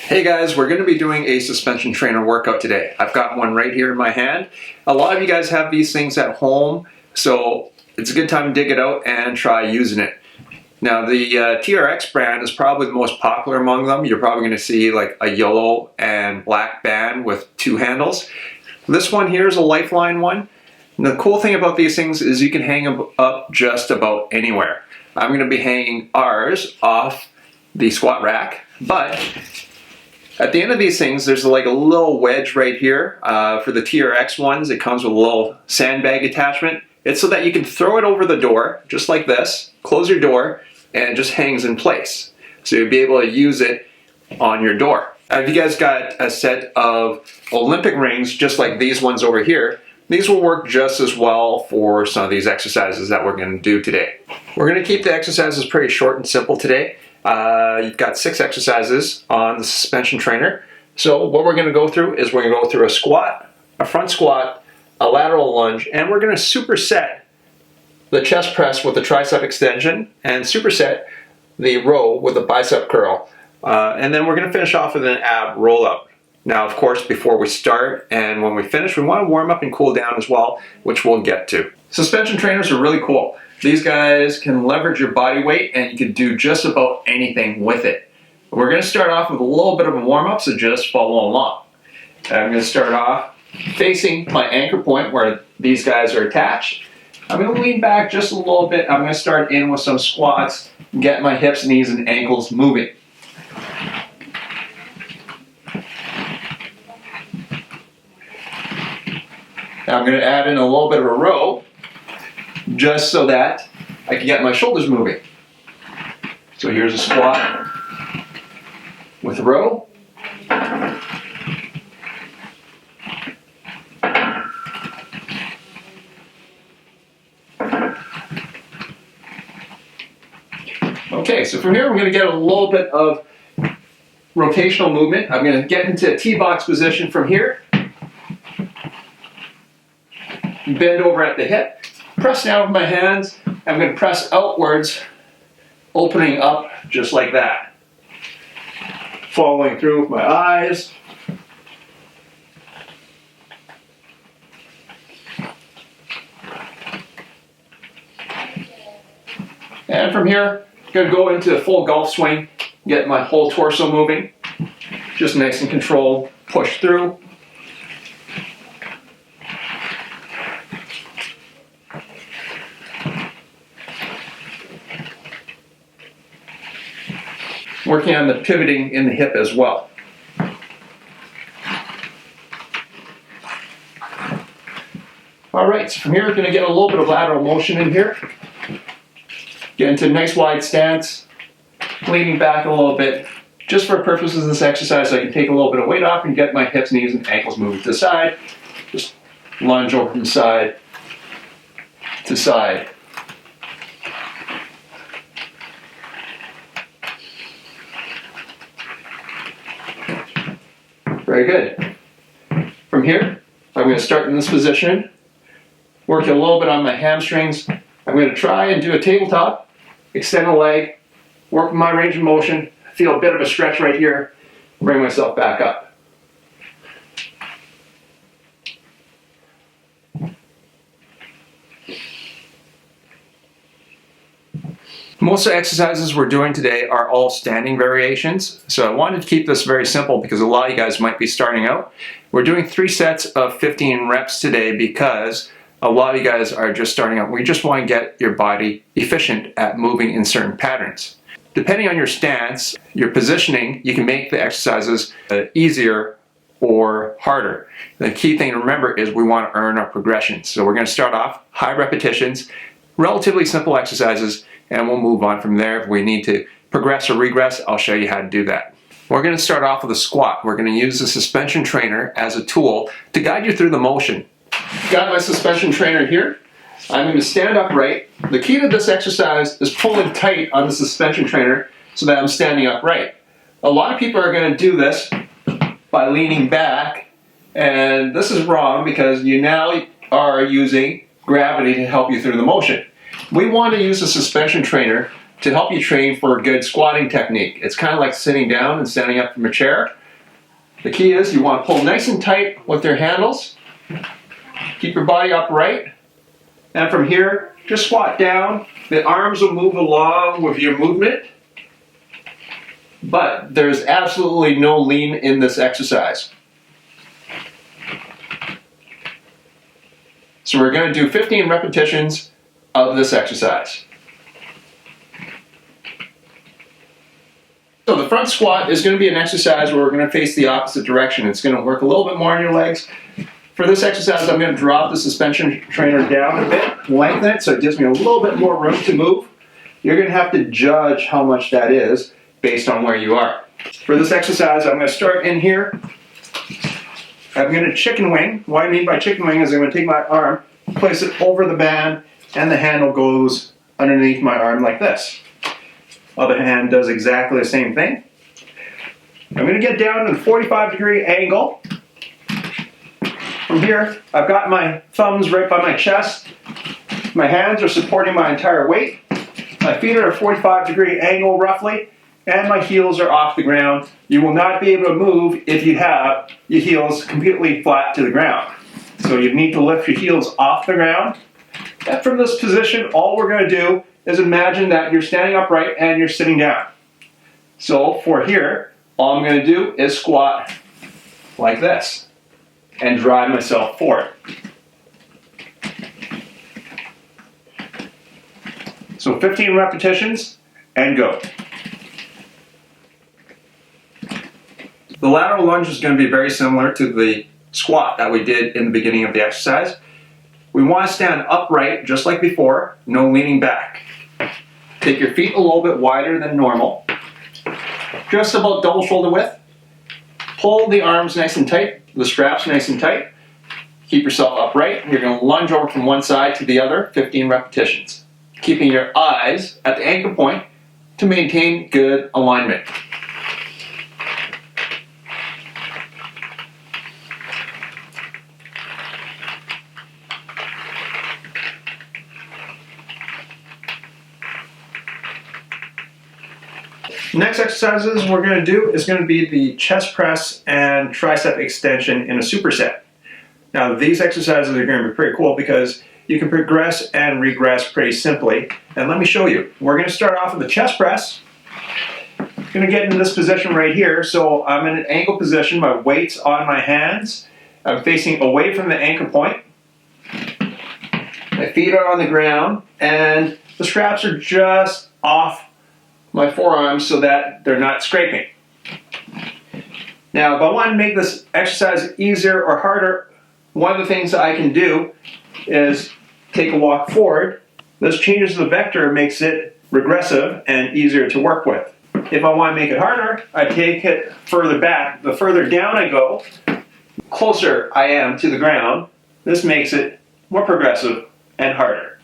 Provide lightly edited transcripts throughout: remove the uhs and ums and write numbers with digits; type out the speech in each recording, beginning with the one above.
Hey guys, we're going to be doing a suspension trainer workout today. I've got one right here in my hand. A lot of you guys have these things at home, so it's a good time to dig it out and try using it. Now the TRX brand is probably the most popular among them. You're probably going to see like a yellow and black band with two handles. This one here is a Lifeline one. And the cool thing about these things is you can hang them up just about anywhere. I'm going to be hanging ours off the squat rack, but at the end of these things, there's like a little wedge right here. For the TRX ones, it comes with a little sandbag attachment. It's so that you can throw it over the door, just like this, close your door, and it just hangs in place. So you'll be able to use it on your door. If you guys got a set of Olympic rings, just like these ones over here, these will work just as well for some of these exercises that we're going to do today. We're going to keep the exercises pretty short and simple today. You've got 6 exercises on the suspension trainer. So what we're going to go through is we're going to go through a squat, a front squat, a lateral lunge, and we're going to superset the chest press with the tricep extension and superset the row with a bicep curl. And then we're going to finish off with an ab rollout. Now, of course, before we start and when we finish, we want to warm up and cool down as well, which we'll get to. Suspension trainers are really cool. These guys can leverage your body weight and you can do just about anything with it. We're going to start off with a little bit of a warm-up, so just follow along. I'm going to start off facing my anchor point where these guys are attached. I'm going to lean back just a little bit. I'm going to start in with some squats, get my hips, knees, and ankles moving. Now I'm going to add in a little bit of a row, just so that I can get my shoulders moving. So here's a squat with a row. Okay, so from here I'm going to get a little bit of rotational movement. I'm going to get into a T-box position from here. Bend over at the hip. Press down with my hands. I'm going to press outwards, opening up just like that. Following through with my eyes. And from here, I'm going to go into a full golf swing, get my whole torso moving. Just nice and controlled. Push through. Working on the pivoting in the hip as well. Alright, so from here we're going to get a little bit of lateral motion in here. Get into a nice wide stance, leaning back a little bit. Just for purposes of this exercise, I can take a little bit of weight off and get my hips, knees, and ankles moving to the side. Just lunge over from side to side. Very good. From here, I'm going to start in this position, work a little bit on my hamstrings. I'm going to try and do a tabletop, extend the leg, work my range of motion, feel a bit of a stretch right here, bring myself back up. Most of the exercises we're doing today are all standing variations, so I wanted to keep this very simple because a lot of you guys might be starting out. We're doing 3 sets of 15 reps today because a lot of you guys are just starting out. We just want to get your body efficient at moving in certain patterns. Depending on your stance, your positioning, you can make the exercises easier or harder. The key thing to remember is we want to earn our progression. So we're going to start off high repetitions, relatively simple exercises, and we'll move on from there. If we need to progress or regress, I'll show you how to do that. We're going to start off with a squat. We're going to use the suspension trainer as a tool to guide you through the motion. Got my suspension trainer here. I'm going to stand upright. The key to this exercise is pulling tight on the suspension trainer so that I'm standing upright. A lot of people are going to do this by leaning back, and this is wrong because you now are using gravity to help you through the motion. We want to use a suspension trainer to help you train for a good squatting technique. It's kind of like sitting down and standing up from a chair. The key is you want to pull nice and tight with your handles. Keep your body upright. And from here, just squat down. The arms will move along with your movement. But there's absolutely no lean in this exercise. So we're going to do 15 repetitions of this exercise. So the front squat is going to be an exercise where we're going to face the opposite direction. It's going to work a little bit more on your legs. For this exercise, I'm going to drop the suspension trainer down a bit, lengthen it so it gives me a little bit more room to move. You're going to have to judge how much that is based on where you are. For this exercise, I'm going to start in here. I'm going to chicken wing. What I mean by chicken wing is I'm going to take my arm, place it over the band, and the handle goes underneath my arm like this. Other hand does exactly the same thing. I'm going to get down in a 45-degree angle. From here, I've got my thumbs right by my chest. My hands are supporting my entire weight. My feet are at a 45-degree angle roughly, and my heels are off the ground. You will not be able to move if you have your heels completely flat to the ground. So you need to lift your heels off the ground. And from this position, all we're going to do is imagine that you're standing upright and you're sitting down. So for here, all I'm going to do is squat like this and drive myself forward. So 15 repetitions and go. The lateral lunge is going to be very similar to the squat that we did in the beginning of the exercise. We want to stand upright just like before, no leaning back. Take your feet a little bit wider than normal, just about double shoulder width. Pull the arms nice and tight, the straps nice and tight. Keep yourself upright. You're going to lunge over from one side to the other, 15 repetitions. Keeping your eyes at the anchor point to maintain good alignment. Next exercises we're going to do is going to be the chest press and tricep extension in a superset. Now these exercises are going to be pretty cool because you can progress and regress pretty simply. And let me show you. We're going to start off with the chest press. I'm going to get into this position right here. So I'm in an ankle position. My weight's on my hands. I'm facing away from the anchor point. My feet are on the ground and the straps are just off my forearms so that they're not scraping. Now, if I want to make this exercise easier or harder, one of the things I can do is take a walk forward. This changes the vector, makes it regressive and easier to work with. If I want to make it harder, I take it further back. The further down I go, closer I am to the ground. This makes it more progressive and harder.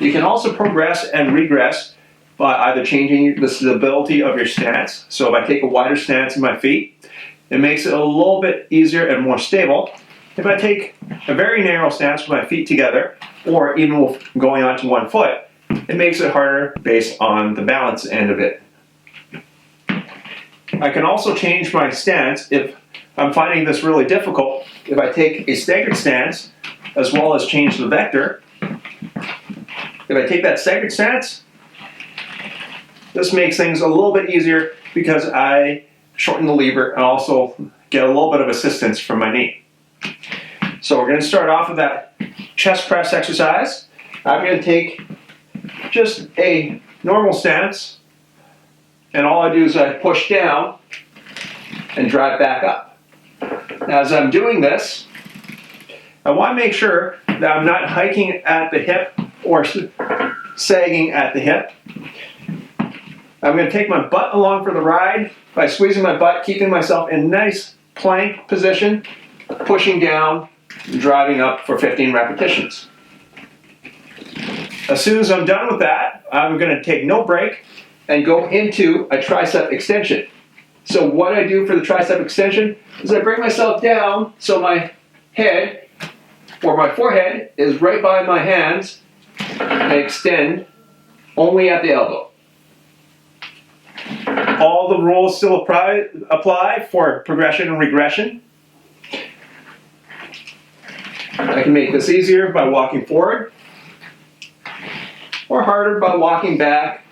You can also progress and regress by either changing the stability of your stance. So if I take a wider stance in my feet, it makes it a little bit easier and more stable. If I take a very narrow stance with my feet together, or even with going onto one foot, it makes it harder based on the balance end of it. I can also change my stance if I'm finding this really difficult. If I take a staggered stance, as well as change the vector, if I take that staggered stance, this makes things a little bit easier because I shorten the lever and also get a little bit of assistance from my knee. So we're going to start off with that chest press exercise. I'm going to take just a normal stance, and all I do is I push down and drive back up. Now as I'm doing this, I want to make sure that I'm not hiking at the hip or sagging at the hip. I'm going to take my butt along for the ride by squeezing my butt, keeping myself in nice plank position, pushing down, and driving up for 15 repetitions. As soon as I'm done with that, I'm going to take no break and go into a tricep extension. So what I do for the tricep extension is I bring myself down so my head or my forehead is right by my hands. I extend only at the elbow. All the rules still apply for progression and regression. I can make this easier by walking forward, or harder by walking back.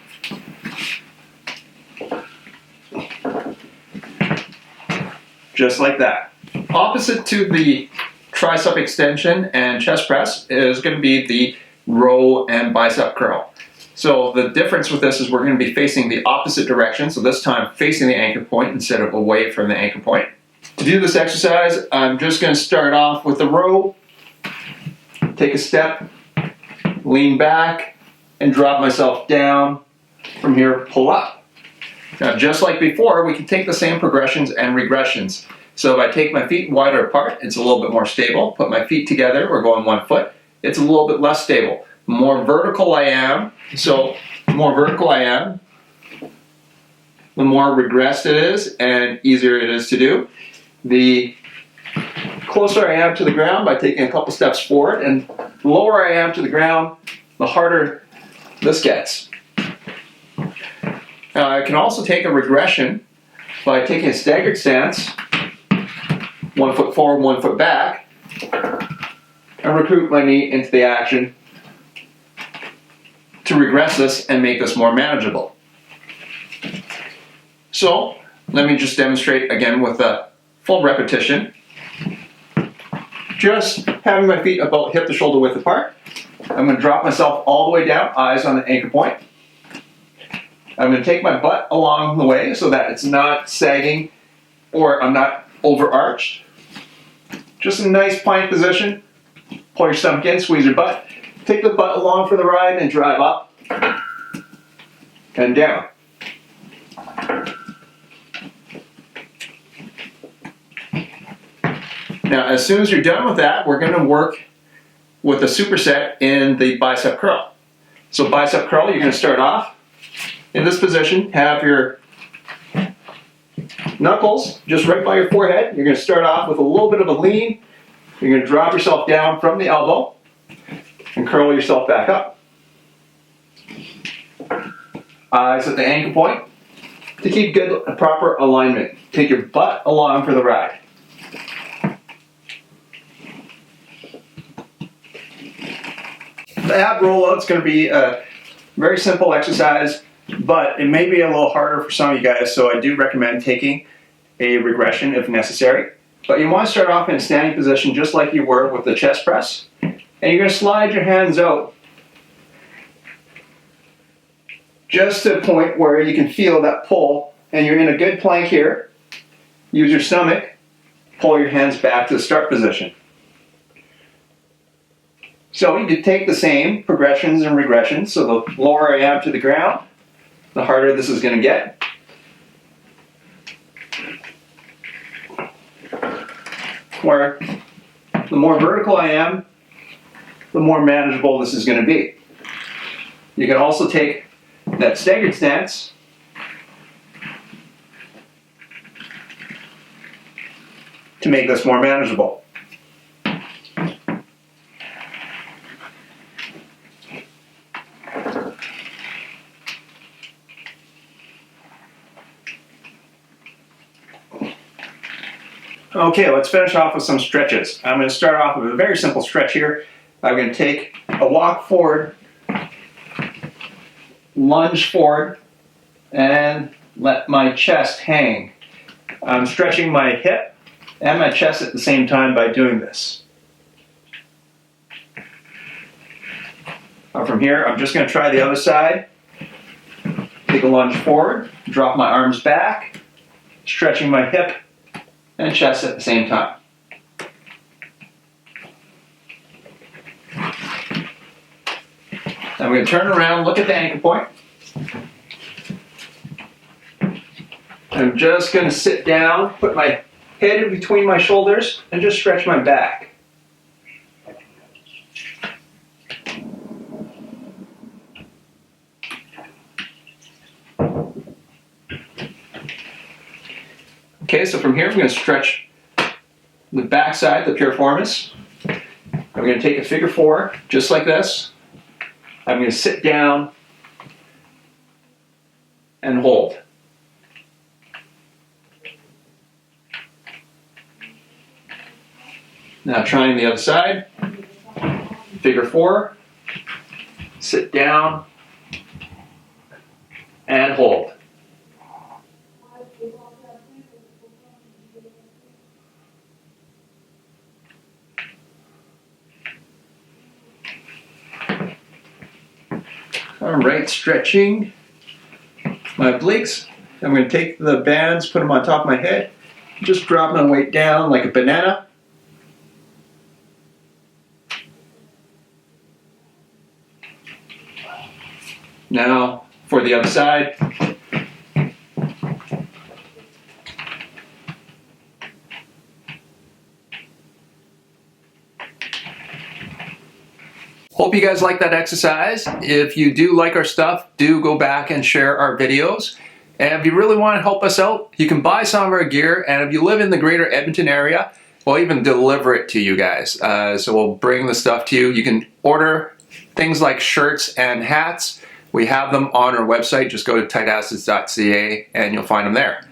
Just like that. Opposite to the tricep extension and chest press is going to be the row and bicep curl. So the difference with this is we're going to be facing the opposite direction, so this time facing the anchor point instead of away from the anchor point. To do this exercise, I'm just going to start off with the row, take a step, lean back, and drop myself down. From here, pull up. Now, just like before, we can take the same progressions and regressions. So if I take my feet wider apart, it's a little bit more stable. Put my feet together, we're going 1 foot, it's a little bit less stable. The more vertical I am, the more regressed it is and easier it is to do. The closer I am to the ground by taking a couple steps forward, and the lower I am to the ground, the harder this gets. Now I can also take a regression by taking a staggered stance, 1 foot forward, 1 foot back, and recruit my knee into the action to regress this and make this more manageable. So let me just demonstrate again with a full repetition. Just having my feet about hip to shoulder width apart. I'm going to drop myself all the way down, eyes on the anchor point. I'm going to take my butt along the way so that it's not sagging or I'm not overarched. Just a nice plank position. Pull your stomach in, squeeze your butt. Take the butt along for the ride and drive up and down. Now, as soon as you're done with that, we're going to work with a superset in the bicep curl. So bicep curl, you're going to start off in this position, have your knuckles just right by your forehead. You're going to start off with a little bit of a lean. You're going to drop yourself down from the elbow and curl yourself back up. Eyes at the ankle point. To keep good, proper alignment, take your butt along for the ride. The ab rollout is going to be a very simple exercise, but it may be a little harder for some of you guys, so I do recommend taking a regression if necessary. But you want to start off in a standing position just like you were with the chest press, and you're going to slide your hands out just to a point where you can feel that pull, and you're in a good plank here. Use your stomach, pull your hands back to the start position. So you can take the same progressions and regressions, so the lower I am to the ground, the harder this is going to get. Where the more vertical I am, the more manageable this is going to be. You can also take that staggered stance to make this more manageable. Okay, let's finish off with some stretches. I'm going to start off with a very simple stretch here. I'm going to take a walk forward, lunge forward, and let my chest hang. I'm stretching my hip and my chest at the same time by doing this. From here, I'm just going to try the other side. Take a lunge forward, drop my arms back, stretching my hip and chest at the same time. Now we're going to turn around, look at the ankle point. I'm just going to sit down, put my head in between my shoulders, and just stretch my back. Okay, so from here I'm going to stretch the back side, the piriformis. I'm going to take a figure four, just like this. I'm going to sit down and hold. Now trying the other side. Figure 4. Sit down and hold. All right, stretching my obliques. I'm going to take the bands, put them on top of my head, just drop my weight down like a banana. Now for the other side. Hope you guys like that exercise. If you do like our stuff, do go back and share our videos. And if you really want to help us out, you can buy some of our gear. And if you live in the greater Edmonton area, we'll even deliver it to you guys. So we'll bring the stuff to you. You can order things like shirts and hats. We have them on our website. Just go to tightassets.ca and you'll find them there.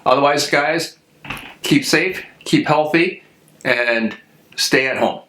Otherwise, guys, keep safe, keep healthy, and stay at home.